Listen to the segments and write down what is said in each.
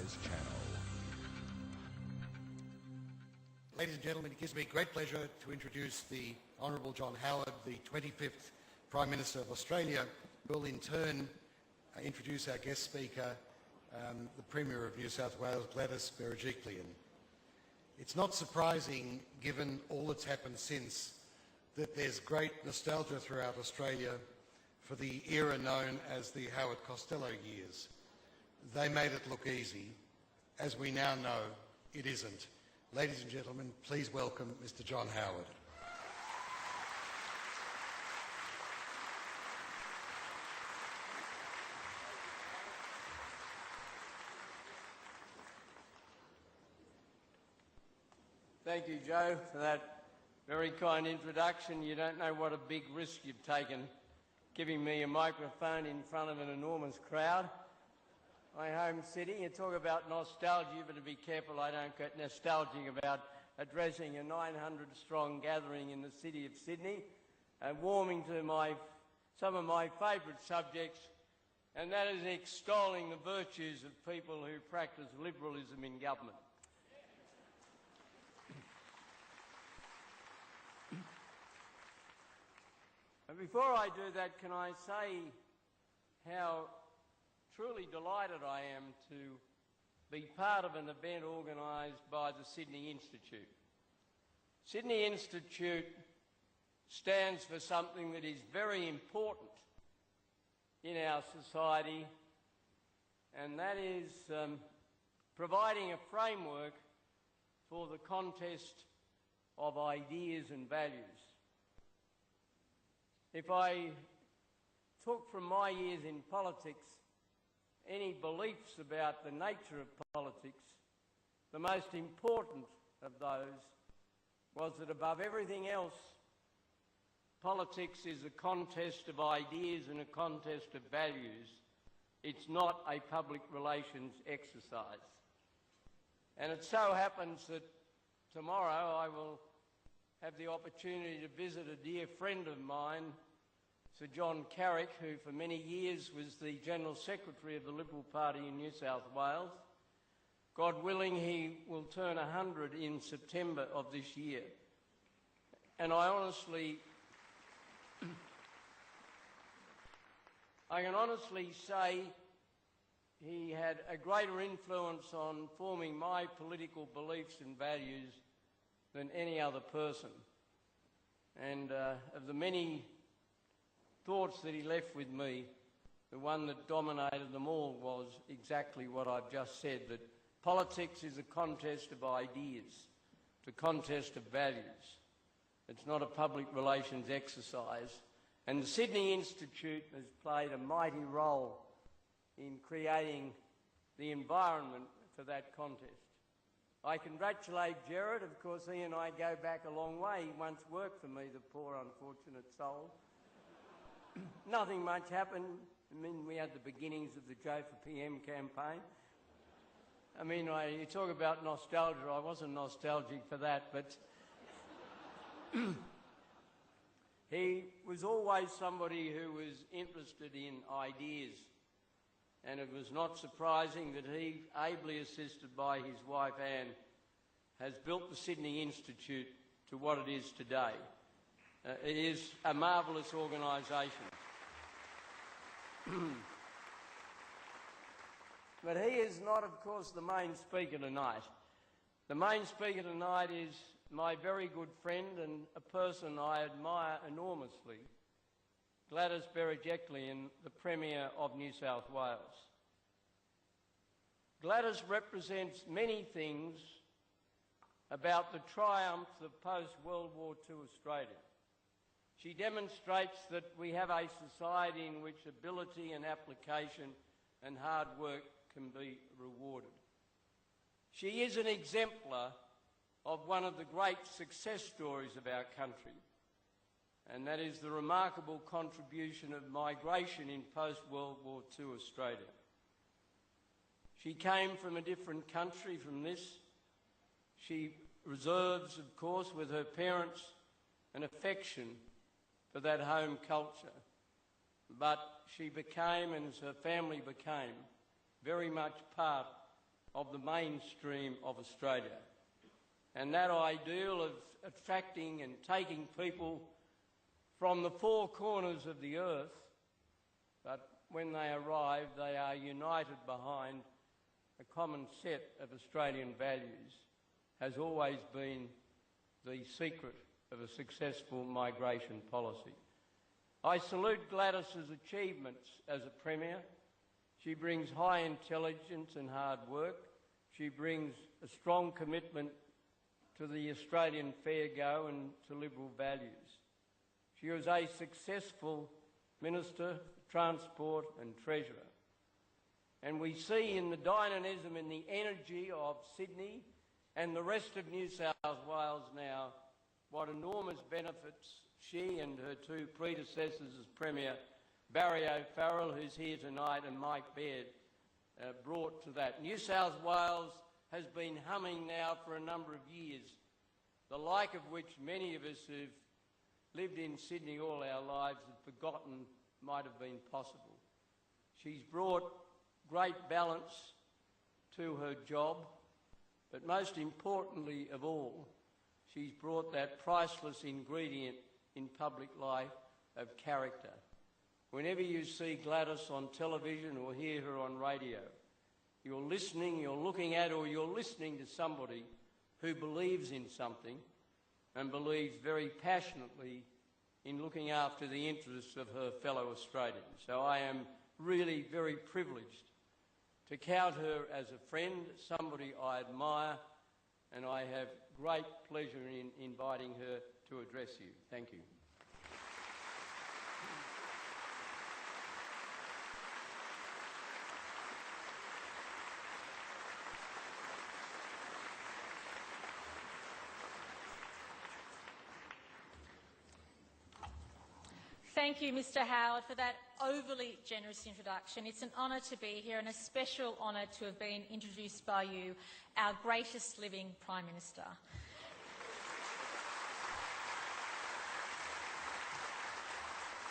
Affairs channel. Ladies and gentlemen, it gives me great pleasure to introduce the Honourable John Howard, the 25th Prime Minister of Australia, who will in turn introduce our guest speaker, the Premier of New South Wales, Gladys Berejiklian. It's not surprising, given all that's happened since, that there's great nostalgia throughout Australia for the era known as the Howard Costello years. They made it look easy. As we now know, it isn't. Ladies and gentlemen, please welcome Mr. John Howard. Thank you, Joe, for that very kind introduction. You don't know what a big risk you've taken, giving me a microphone in front of an enormous crowd. My home city, you talk about nostalgia, you better be careful I don't get nostalgic about addressing a 900-strong gathering in the city of Sydney and warming to some of my favourite subjects, and that is extolling the virtues of people who practice liberalism in government. And before I do that, can I say how truly delighted I am to be part of an event organised by the Sydney Institute. Sydney Institute stands for something that is very important in our society, and that is providing a framework for the contest of ideas and values. If I took from my years in politics any beliefs about the nature of politics, the most important of those was that above everything else, politics is a contest of ideas and a contest of values. It's not a public relations exercise. And it so happens that tomorrow I will have the opportunity to visit a dear friend of mine, Sir John Carrick, who for many years was the General Secretary of the Liberal Party in New South Wales. God willing, he will turn 100 in September of this year. And I can honestly say he had a greater influence on forming my political beliefs and values than any other person. And of the many thoughts that he left with me, the one that dominated them all was exactly what I've just said, that politics is a contest of ideas, it's a contest of values. It's not a public relations exercise. And the Sydney Institute has played a mighty role in creating the environment for that contest. I congratulate Gerard. Of course, he and I go back a long way. He once worked for me, the poor unfortunate soul. Nothing much happened. I mean, we had the beginnings of the Joe for PM campaign. I mean, you talk about nostalgia. I wasn't nostalgic for that, but he was always somebody who was interested in ideas, and it was not surprising that he, ably assisted by his wife Anne, has built the Sydney Institute to what it is today. It is a marvellous organisation. But he is not, of course, the main speaker tonight. The main speaker tonight is my very good friend and a person I admire enormously, Gladys Berejiklian, the Premier of New South Wales. Gladys represents many things about the triumph of post-World War II Australia. She demonstrates that we have a society in which ability and application and hard work can be rewarded. She is an exemplar of one of the great success stories of our country, and that is the remarkable contribution of migration in post-World War II Australia. She came from a different country from this. She reserves, of course, with her parents, an affection for that home culture. But she became, and her family became, very much part of the mainstream of Australia. And that ideal of attracting and taking people from the four corners of the earth, but when they arrive, they are united behind a common set of Australian values, has always been the secret of a successful migration policy. I salute Gladys's achievements as a Premier. She brings high intelligence and hard work. She brings a strong commitment to the Australian fair go and to liberal values. She was a successful Minister, Transport and Treasurer. And we see in the dynamism and the energy of Sydney and the rest of New South Wales now what enormous benefits she and her two predecessors as Premier, Barry O'Farrell, who's here tonight, and Mike Baird, brought to that. New South Wales has been humming now for a number of years, the like of which many of us who've lived in Sydney all our lives have forgotten might have been possible. She's brought great balance to her job, but most importantly of all, she's brought that priceless ingredient in public life of character. Whenever you see Gladys on television or hear her on radio, you're listening, you're looking at, or you're listening to somebody who believes in something and believes very passionately in looking after the interests of her fellow Australians. So I am really very privileged to count her as a friend, somebody I admire, and I have great pleasure in inviting her to address you. Thank you. Thank you, Mr Howard, for that overly generous introduction. It's an honour to be here and a special honour to have been introduced by you, our greatest living Prime Minister.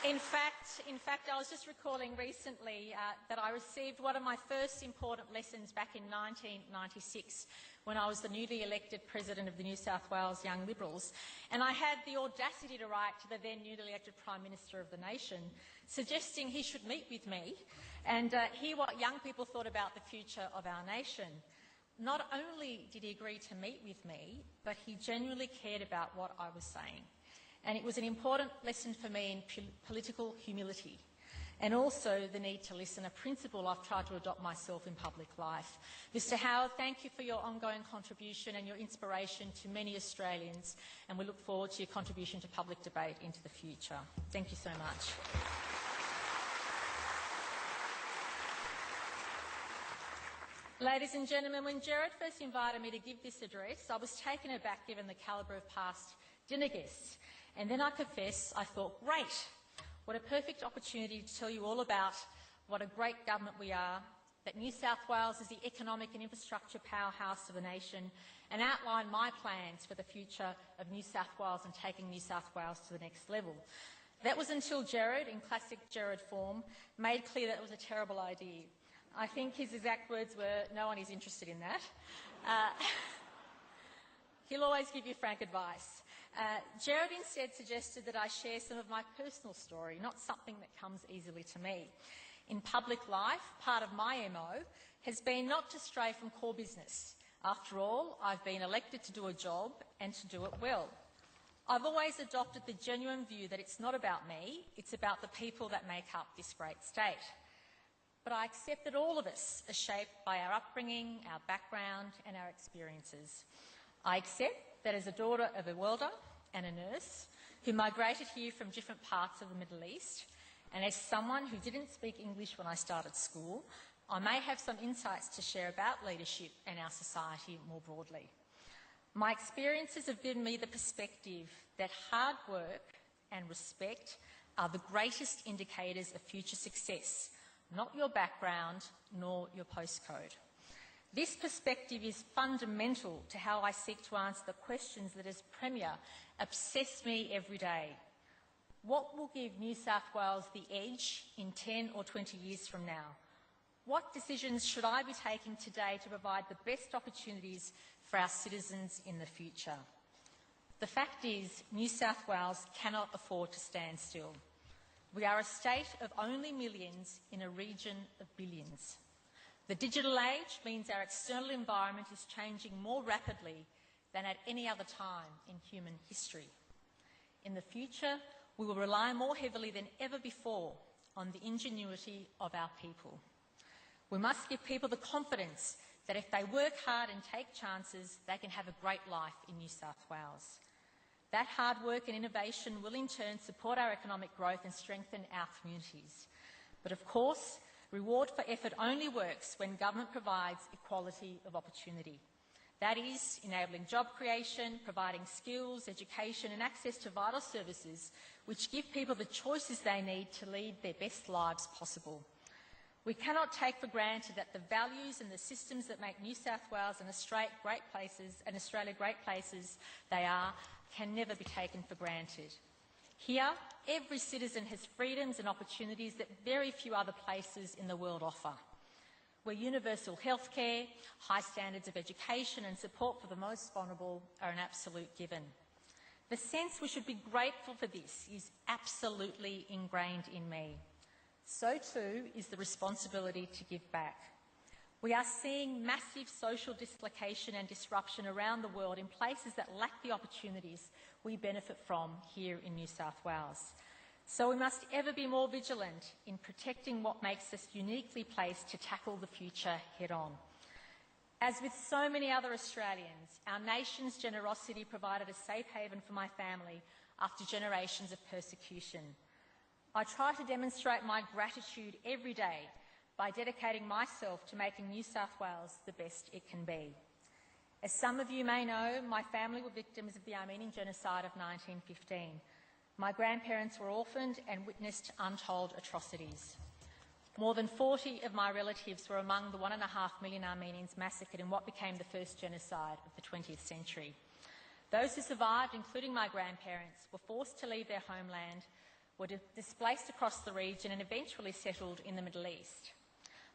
In fact, I was just recalling recently that I received one of my first important lessons back in 1996 when I was the newly elected President of the New South Wales Young Liberals, and I had the audacity to write to the then newly elected Prime Minister of the nation, suggesting he should meet with me and hear what young people thought about the future of our nation. Not only did he agree to meet with me, but he genuinely cared about what I was saying. And it was an important lesson for me in political humility and also the need to listen, a principle I've tried to adopt myself in public life. Mr Howard, thank you for your ongoing contribution and your inspiration to many Australians, and we look forward to your contribution to public debate into the future. Thank you so much. Ladies and gentlemen, when Gerard first invited me to give this address, I was taken aback given the calibre of past dinner guests. And then I confess, I thought, great, what a perfect opportunity to tell you all about what a great government we are, that New South Wales is the economic and infrastructure powerhouse of the nation, and outline my plans for the future of New South Wales and taking New South Wales to the next level. That was until Gerard, in classic Gerard form, made clear that it was a terrible idea. I think his exact words were, no one is interested in that. He'll always give you frank advice. Gerard instead suggested that I share some of my personal story, not something that comes easily to me. In public life, part of my MO has been not to stray from core business. After all, I've been elected to do a job and to do it well. I've always adopted the genuine view that it's not about me, it's about the people that make up this great state. But I accept that all of us are shaped by our upbringing, our background and our experiences. I accept that as a daughter of a welder and a nurse who migrated here from different parts of the Middle East, and as someone who didn't speak English when I started school, I may have some insights to share about leadership and our society more broadly. My experiences have given me the perspective that hard work and respect are the greatest indicators of future success, not your background nor your postcode. This perspective is fundamental to how I seek to answer the questions that, as Premier, obsess me every day. What will give New South Wales the edge in 10 or 20 years from now? What decisions should I be taking today to provide the best opportunities for our citizens in the future? The fact is, New South Wales cannot afford to stand still. We are a state of only millions in a region of billions. The digital age means our external environment is changing more rapidly than at any other time in human history. In the future, we will rely more heavily than ever before on the ingenuity of our people. We must give people the confidence that if they work hard and take chances, they can have a great life in New South Wales. That hard work and innovation will in turn support our economic growth and strengthen our communities. But of course, reward for effort only works when government provides equality of opportunity. That is, enabling job creation, providing skills, education and access to vital services which give people the choices they need to lead their best lives possible. We cannot take for granted that the values and the systems that make New South Wales and Australia great places they are can never be taken for granted. Here, every citizen has freedoms and opportunities that very few other places in the world offer, where universal healthcare, high standards of education and support for the most vulnerable are an absolute given. The sense we should be grateful for this is absolutely ingrained in me. So too is the responsibility to give back. We are seeing massive social dislocation and disruption around the world in places that lack the opportunities we benefit from here in New South Wales. So we must ever be more vigilant in protecting what makes us uniquely placed to tackle the future head-on. As with so many other Australians, our nation's generosity provided a safe haven for my family after generations of persecution. I try to demonstrate my gratitude every day by dedicating myself to making New South Wales the best it can be. As some of you may know, my family were victims of the Armenian genocide of 1915. My grandparents were orphaned and witnessed untold atrocities. More than 40 of my relatives were among the 1.5 million Armenians massacred in what became the first genocide of the 20th century. Those who survived, including my grandparents, were forced to leave their homeland, were displaced across the region and eventually settled in the Middle East.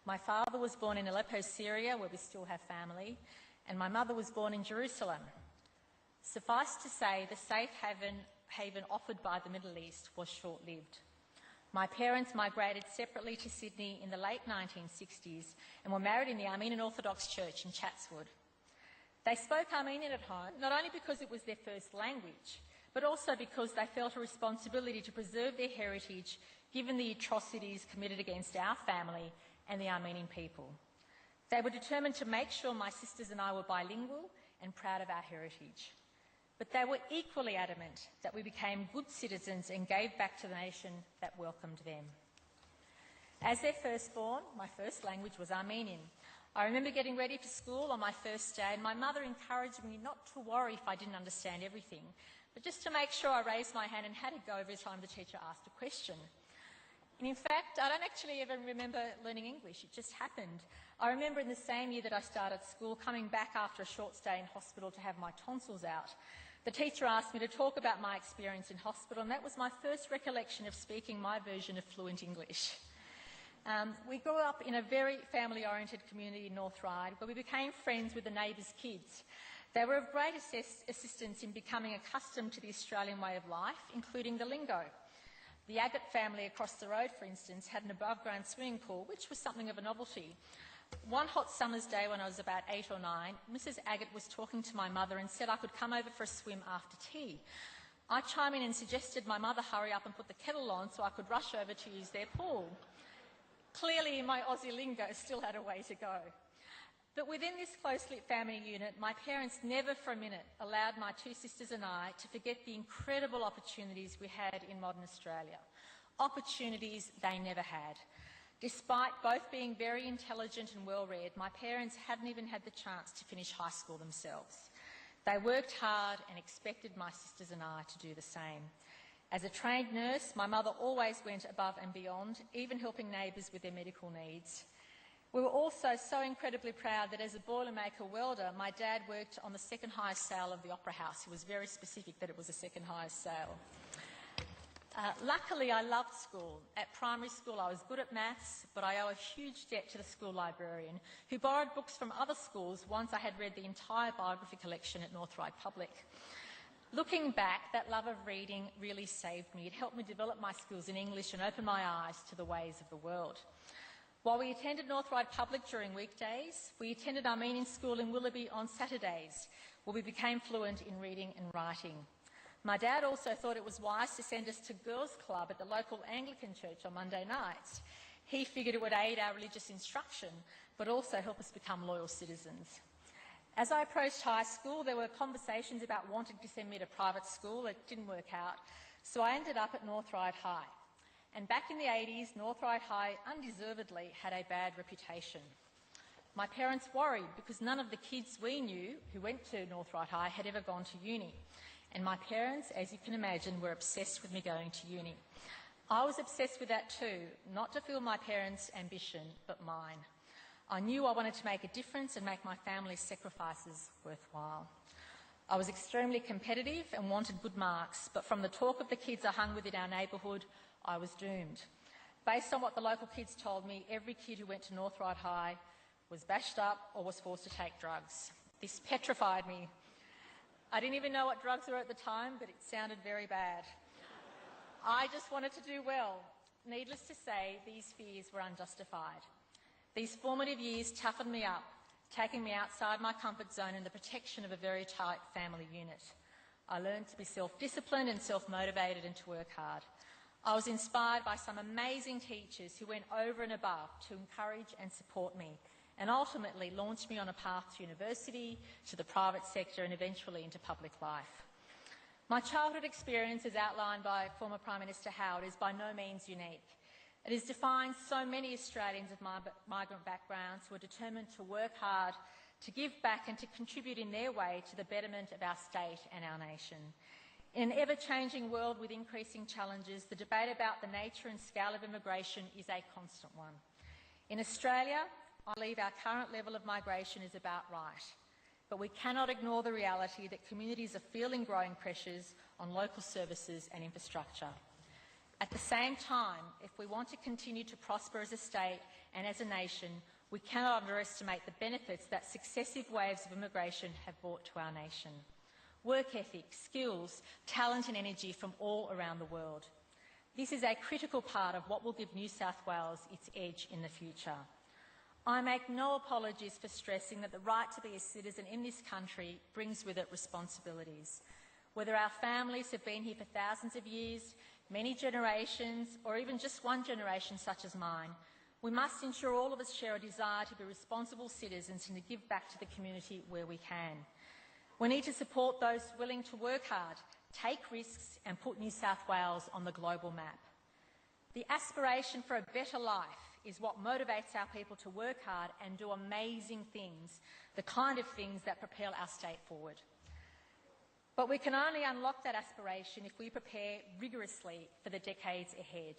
My father was born in Aleppo, Syria, where we still have family, and my mother was born in Jerusalem. Suffice to say, the safe haven offered by the Middle East was short-lived. My parents migrated separately to Sydney in the late 1960s and were married in the Armenian Orthodox Church in Chatswood. They spoke Armenian at home, not only because it was their first language, but also because they felt a responsibility to preserve their heritage given the atrocities committed against our family and the Armenian people. They were determined to make sure my sisters and I were bilingual and proud of our heritage. But they were equally adamant that we became good citizens and gave back to the nation that welcomed them. As their firstborn, my first language was Armenian. I remember getting ready for school on my first day, and my mother encouraged me not to worry if I didn't understand everything, but just to make sure I raised my hand and had a go every time the teacher asked a question. And in fact, I don't actually even remember learning English, it just happened. I remember in the same year that I started school, coming back after a short stay in hospital to have my tonsils out. The teacher asked me to talk about my experience in hospital, and that was my first recollection of speaking my version of fluent English. We grew up in a very family-oriented community in North Ryde, where we became friends with the neighbours' kids. They were of great assistance in becoming accustomed to the Australian way of life, including the lingo. The Agate family across the road, for instance, had an above-ground swimming pool, which was something of a novelty. One hot summer's day when I was about 8 or 9, Mrs. Agate was talking to my mother and said I could come over for a swim after tea. I chimed in and suggested my mother hurry up and put the kettle on so I could rush over to use their pool. Clearly, my Aussie lingo still had a way to go. But within this close-knit family unit, my parents never for a minute allowed my two sisters and I to forget the incredible opportunities we had in modern Australia. Opportunities they never had. Despite both being very intelligent and well-read, my parents hadn't even had the chance to finish high school themselves. They worked hard and expected my sisters and I to do the same. As a trained nurse, my mother always went above and beyond, even helping neighbours with their medical needs. We were also so incredibly proud that as a boilermaker welder, my dad worked on the second highest sale of the Opera House. He was very specific that it was the second highest sale. Luckily, I loved school. At primary school, I was good at maths, but I owe a huge debt to the school librarian, who borrowed books from other schools once I had read the entire biography collection at North Ryde Public. Looking back, that love of reading really saved me. It helped me develop my skills in English and open my eyes to the ways of the world. While we attended North Ryde Public during weekdays, we attended Armenian school in Willoughby on Saturdays, where we became fluent in reading and writing. My dad also thought it was wise to send us to girls' club at the local Anglican church on Monday nights. He figured it would aid our religious instruction, but also help us become loyal citizens. As I approached high school, there were conversations about wanting to send me to private school. It didn't work out, so I ended up at North Ryde High. And back in the 80s, North Ryde High undeservedly had a bad reputation. My parents worried because none of the kids we knew who went to North Ryde High had ever gone to uni. And my parents, as you can imagine, were obsessed with me going to uni. I was obsessed with that too, not to fulfil my parents' ambition, but mine. I knew I wanted to make a difference and make my family's sacrifices worthwhile. I was extremely competitive and wanted good marks, but from the talk of the kids I hung with in our neighbourhood, I was doomed. Based on what the local kids told me, every kid who went to North Ryde High was bashed up or was forced to take drugs. This petrified me. I didn't even know what drugs were at the time, but it sounded very bad. I just wanted to do well. Needless to say, these fears were unjustified. These formative years toughened me up, taking me outside my comfort zone in the protection of a very tight family unit. I learned to be self-disciplined and self-motivated and to work hard. I was inspired by some amazing teachers who went over and above to encourage and support me, and ultimately launched me on a path to university, to the private sector, and eventually into public life. My childhood experience, as outlined by former Prime Minister Howard, is by no means unique. It has defined so many Australians of migrant backgrounds who are determined to work hard, to give back and to contribute in their way to the betterment of our state and our nation. In an ever-changing world with increasing challenges, the debate about the nature and scale of immigration is a constant one. In Australia, I believe our current level of migration is about right, but we cannot ignore the reality that communities are feeling growing pressures on local services and infrastructure. At the same time, if we want to continue to prosper as a state and as a nation, we cannot underestimate the benefits that successive waves of immigration have brought to our nation. Work ethic, skills, talent and energy from all around the world. This is a critical part of what will give New South Wales its edge in the future. I make no apologies for stressing that the right to be a citizen in this country brings with it responsibilities. Whether our families have been here for thousands of years, many generations, or even just one generation such as mine, we must ensure all of us share a desire to be responsible citizens and to give back to the community where we can. We need to support those willing to work hard, take risks and put New South Wales on the global map. The aspiration for a better life is what motivates our people to work hard and do amazing things, the kind of things that propel our state forward. But we can only unlock that aspiration if we prepare rigorously for the decades ahead.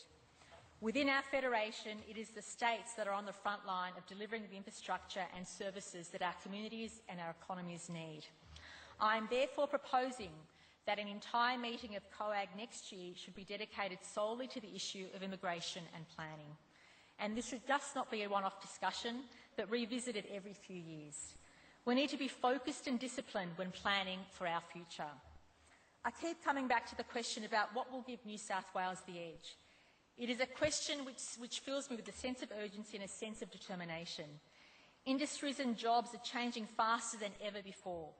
Within our federation, it is the states that are on the front line of delivering the infrastructure and services that our communities and our economies need. I am therefore proposing that an entire meeting of COAG next year should be dedicated solely to the issue of immigration and planning. And this should just not be a one-off discussion, but revisited every few years. We need to be focused and disciplined when planning for our future. I keep coming back to the question about what will give New South Wales the edge. It is a question which fills me with a sense of urgency and a sense of determination. Industries and jobs are changing faster than ever before.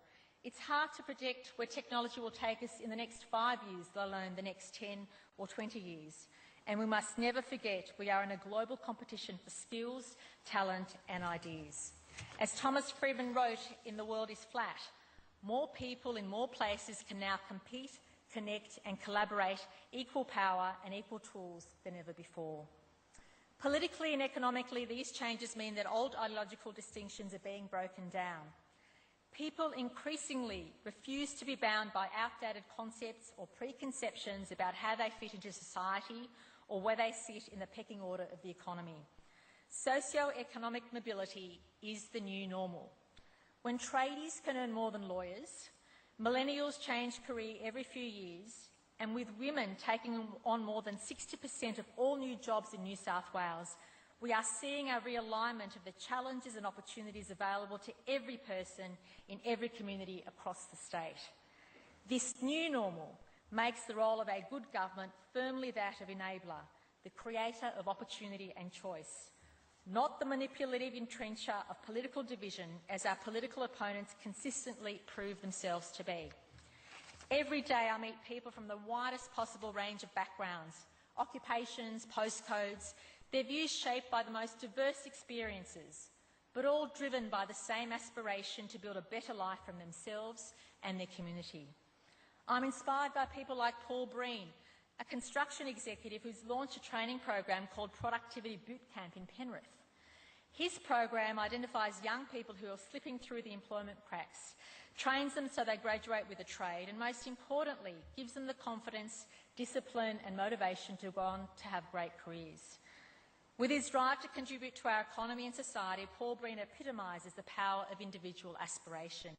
It's hard to predict where technology will take us in the next 5 years, let alone the next 10 or 20 years. And we must never forget we are in a global competition for skills, talent and ideas. As Thomas Friedman wrote in The World is Flat, more people in more places can now compete, connect and collaborate equal power and equal tools than ever before. Politically and economically, these changes mean that old ideological distinctions are being broken down. People increasingly refuse to be bound by outdated concepts or preconceptions about how they fit into society or where they sit in the pecking order of the economy. Socio-economic mobility is the new normal. When tradies can earn more than lawyers, millennials change career every few years, and with women taking on more than 60% of all new jobs in New South Wales, we are seeing a realignment of the challenges and opportunities available to every person in every community across the state. This new normal makes the role of a good government firmly that of enabler, the creator of opportunity and choice, not the manipulative entrencher of political division as our political opponents consistently prove themselves to be. Every day I meet people from the widest possible range of backgrounds, occupations, postcodes, their views shaped by the most diverse experiences, but all driven by the same aspiration to build a better life for themselves and their community. I'm inspired by people like Paul Breen, a construction executive who's launched a training program called Productivity Bootcamp in Penrith. His program identifies young people who are slipping through the employment cracks, trains them so they graduate with a trade, and most importantly, gives them the confidence, discipline and motivation to go on to have great careers. With his drive to contribute to our economy and society, Paul Breen epitomises the power of individual aspiration.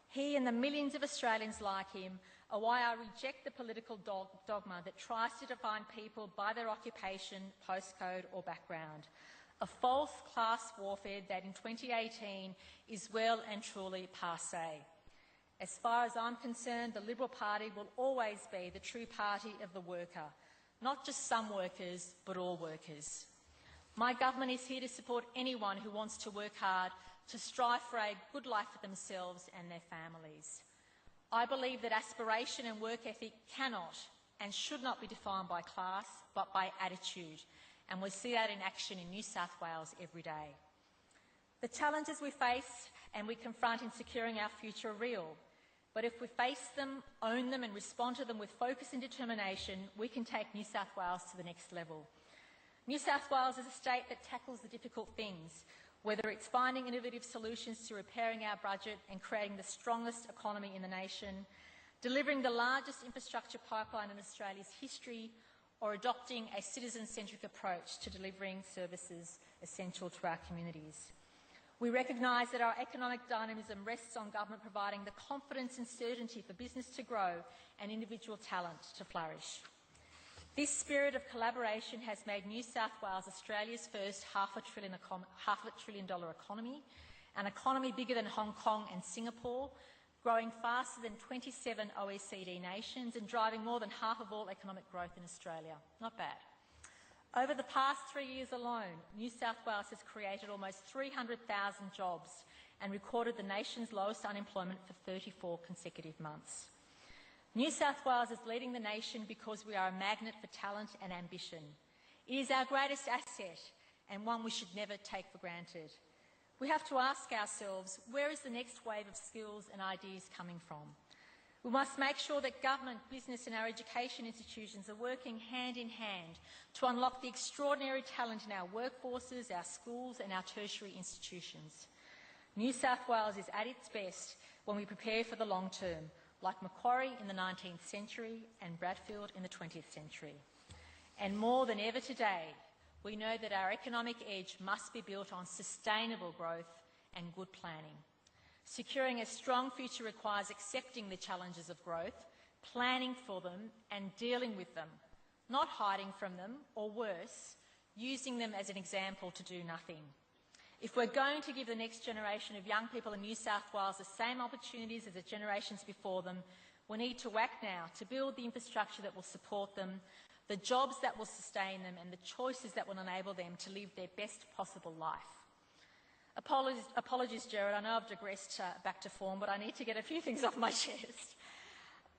He and the millions of Australians like him are why I reject the political dogma that tries to define people by their occupation, postcode or background. A false class warfare that in 2018 is well and truly passé. As far as I'm concerned, the Liberal Party will always be the true party of the worker, not just some workers, but all workers. My government is here to support anyone who wants to work hard to strive for a good life for themselves and their families. I believe that aspiration and work ethic cannot and should not be defined by class, but by attitude, and we see that in action in New South Wales every day. The challenges we face and we confront in securing our future are real, but if we face them, own them and respond to them with focus and determination, we can take New South Wales to the next level. New South Wales is a state that tackles the difficult things, whether it's finding innovative solutions to repairing our budget and creating the strongest economy in the nation, delivering the largest infrastructure pipeline in Australia's history, or adopting a citizen-centric approach to delivering services essential to our communities. We recognise that our economic dynamism rests on government providing the confidence and certainty for business to grow and individual talent to flourish. This spirit of collaboration has made New South Wales Australia's first $500 billion economy, an economy bigger than Hong Kong and Singapore, growing faster than 27 OECD nations and driving more than half of all economic growth in Australia. Not bad. Over the past 3 years alone, New South Wales has created almost 300,000 jobs and recorded the nation's lowest unemployment for 34 consecutive months. New South Wales is leading the nation because we are a magnet for talent and ambition. It is our greatest asset and one we should never take for granted. We have to ask ourselves, where is the next wave of skills and ideas coming from? We must make sure that government, business and our education institutions are working hand in hand to unlock the extraordinary talent in our workforces, our schools and our tertiary institutions. New South Wales is at its best when we prepare for the long term, like Macquarie in the 19th century and Bradfield in the 20th century. And more than ever today, we know that our economic edge must be built on sustainable growth and good planning. Securing a strong future requires accepting the challenges of growth, planning for them and dealing with them, not hiding from them, or worse, using them as an example to do nothing. If we're going to give the next generation of young people in New South Wales the same opportunities as the generations before them, we need to act now to build the infrastructure that will support them, the jobs that will sustain them and the choices that will enable them to live their best possible life. Apologies, Gerard, I know I've digressed back to form, but I need to get a few things off my chest.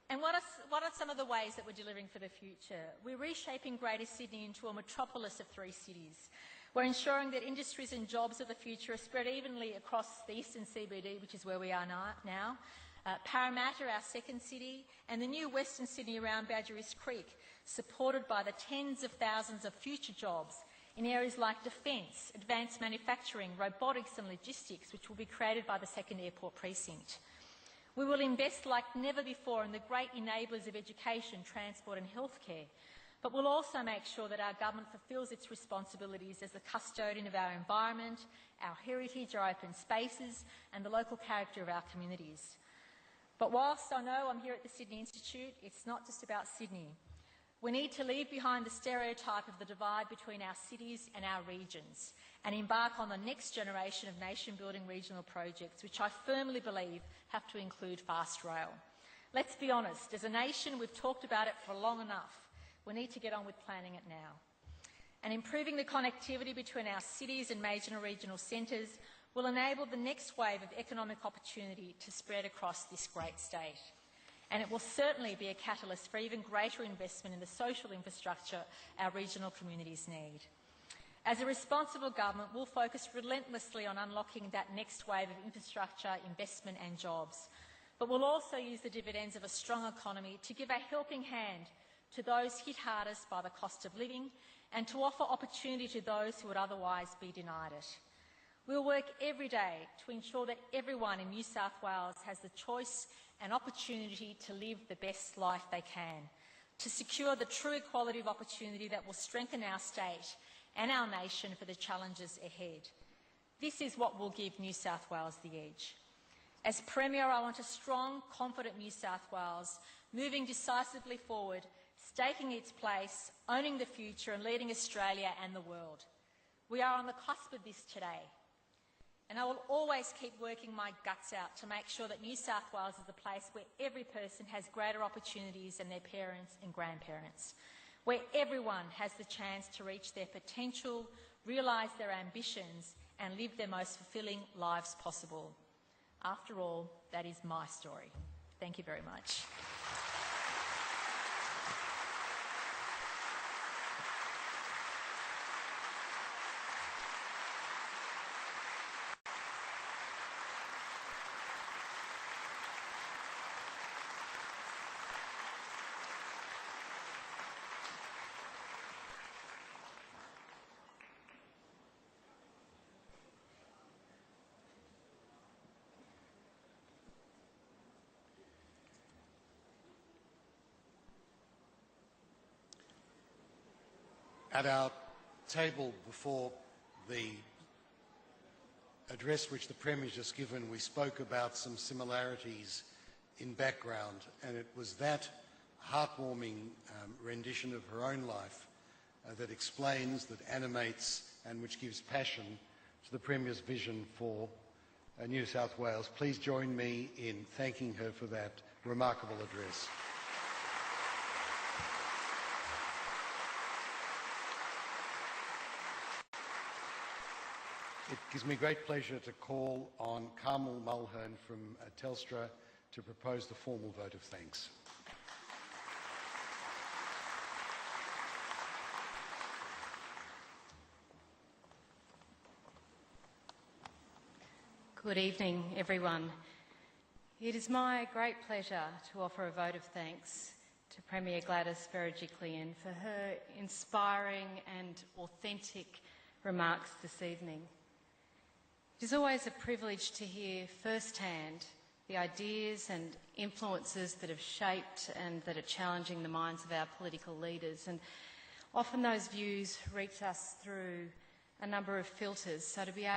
And what are some of the ways that we're delivering for the future? We're reshaping Greater Sydney into a metropolis of 3 cities. We're ensuring that industries and jobs of the future are spread evenly across the eastern CBD, which is where we are now, Parramatta, our second city, and the new Western Sydney around Badgerys Creek, supported by the tens of thousands of future jobs in areas like defence, advanced manufacturing, robotics and logistics, which will be created by the second airport precinct. We will invest like never before in the great enablers of education, transport and healthcare, but we'll also make sure that our government fulfils its responsibilities as the custodian of our environment, our heritage, our open spaces and the local character of our communities. But whilst I know I'm here at the Sydney Institute, it's not just about Sydney. We need to leave behind the stereotype of the divide between our cities and our regions and embark on the next generation of nation-building regional projects, which I firmly believe have to include fast rail. Let's be honest, as a nation, we've talked about it for long enough. We need to get on with planning it now. And improving the connectivity between our cities and major and regional centres will enable the next wave of economic opportunity to spread across this great state. And it will certainly be a catalyst for even greater investment in the social infrastructure our regional communities need. As a responsible government, we'll focus relentlessly on unlocking that next wave of infrastructure, investment and jobs. But we'll also use the dividends of a strong economy to give a helping hand to those hit hardest by the cost of living and to offer opportunity to those who would otherwise be denied it. We'll work every day to ensure that everyone in New South Wales has the choice and opportunity to live the best life they can, to secure the true equality of opportunity that will strengthen our state and our nation for the challenges ahead. This is what will give New South Wales the edge. As Premier, I want a strong, confident New South Wales, moving decisively forward, staking its place, owning the future and leading Australia and the world. We are on the cusp of this today. And I will always keep working my guts out to make sure that New South Wales is a place where every person has greater opportunities than their parents and grandparents, where everyone has the chance to reach their potential, realise their ambitions and live their most fulfilling lives possible. After all, that is my story. Thank you very much. At our table before the address which the Premier's just given, we spoke about some similarities in background, and it was that heartwarming rendition of her own life that explains, that animates, and which gives passion to the Premier's vision for New South Wales. Please join me in thanking her for that remarkable address. It gives me great pleasure to call on Carmel Mulhern from Telstra to propose the formal vote of thanks. Good evening, everyone. It is my great pleasure to offer a vote of thanks to Premier Gladys Berejiklian for her inspiring and authentic remarks this evening. It is always a privilege to hear firsthand the ideas and influences that have shaped and that are challenging the minds of our political leaders, and often those views reach us through a number of filters, so to be able